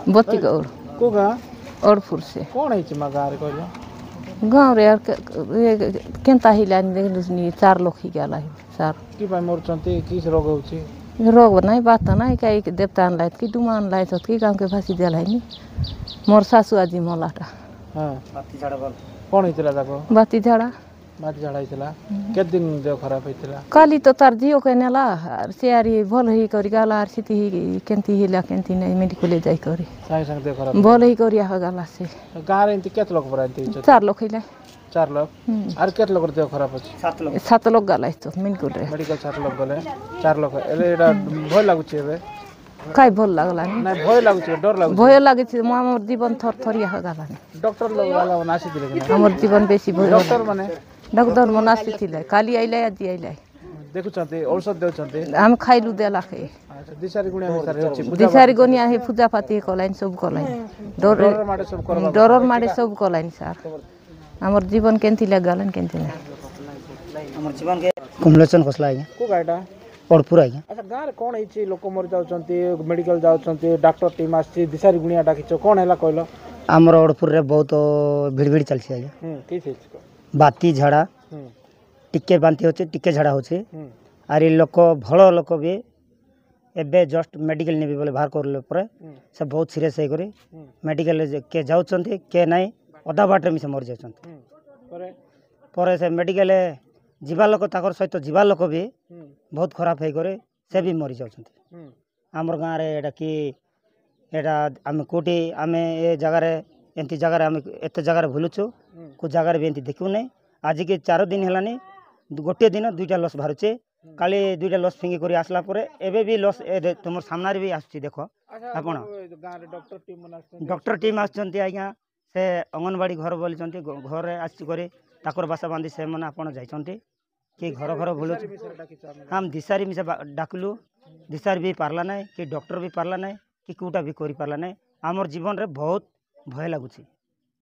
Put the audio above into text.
बत्ती गौर को गाँ अड़पुर से कौन है माँ गाँव कह गाँव रे यार केनता हिलानी देखनी 4 लोग ही गला चार कि मरुंट किस रोग हो रोग नहीं बात नहीं कहीं देवता आनल कि डुमा आनल कि गाँव के फाँसी दिलाई मोर शाशु आजी मलाटा कौन होता बाती झाड़ा माटी झाड़ा होता के दिन देह खराब होता काली तो तार झील के नेला से आरी भल ही करी गला सीती केंती हिला केंती नहीं मेडिकल जाई करी सागे सागे देह खराब भल ही करी गला से गाँव रे केत लोग पराई 4 लोग हिला 4 लोग और केत लोग देह खराब अच्छे 7 लोग गला तो मेडिकल रे मेडिकल 7 लोग गले 4 लोग एटा भय लागुचे एबे काई भल लागला नहीं भय लागुचे डर लागुचे भय लागे मोर जीवन थरथरिया गला डॉक्टर लोग वाला नासी दिले हमर जीवन बेसी भय डॉक्टर माने डॉक्टर मनासी थिले काली आइले आजी आइले देखु छते औषध देउ छते हम खाइलु देला के अच्छा दिसारी गुणिया हिसाब रे अछि दिसारी गोनिया हे पूजा पाती कोलाइन सब कोलाइन डर माडे सब करबा डरर माडे सब कोलाइन सर हमर जीवन केंती लागलन केंती ना हमर जीवन के कमलेशन खसला आज्ञा को गाडा पड़पुर आज्ञा अच्छा गाँ रे कोन हिची लोक मर जाउ छते मेडिकल जाउ छते डॉक्टर टीम आछि दिसारी गुणिया डाकिछ कोन हैला कहलो हमर ओडपुर रे बहुत भीड़ भीड़ चलछि आज्ञा की छै बाती झाड़ा टिके बांती होचे टिके झाड़ा होचे आरी लोक भल लोक भी एबे जस्ट मेडिकल नेबी बोले बाहर करले परे से बहुत सीरियस है करे मेडिकल के जाउछंती के नाही अधा बाटर में से मर जाउछंती परे से मेडिकल जीवा लोक ताकर सहित जीवा लोक भी बहुत खराब है करे से भी मरि जाउछंती हमर गाँ रे एटा कि एटा आमे कोटी आमे ए जगह रे एंती जगह रे आमे एते जगह रे भुलुछु को जगह रे भी एंती देखु नै आज के 4 दिन हेलानी गोटे दिन 2टा लस बाहरुचे काली 2टा लस फिंगी करी आसला परे एबे भी लस तुमर सामना रे भी आछी देखो आपण डॉक्टर टीम आछंती आज्ञा से अंगनवाड़ी घर बोलिचंती घर रे आछि करे ताकर बासा बांधी से मन आपण जाइचंती कि घर घर भुलु हम दिसारी मिसे डाकलु दिसारी भी पारला नै कि डॉक्टर भी पारला नै कि कोटा भी करि पारला नै हमर जीवन रे बहुत भय लागुची।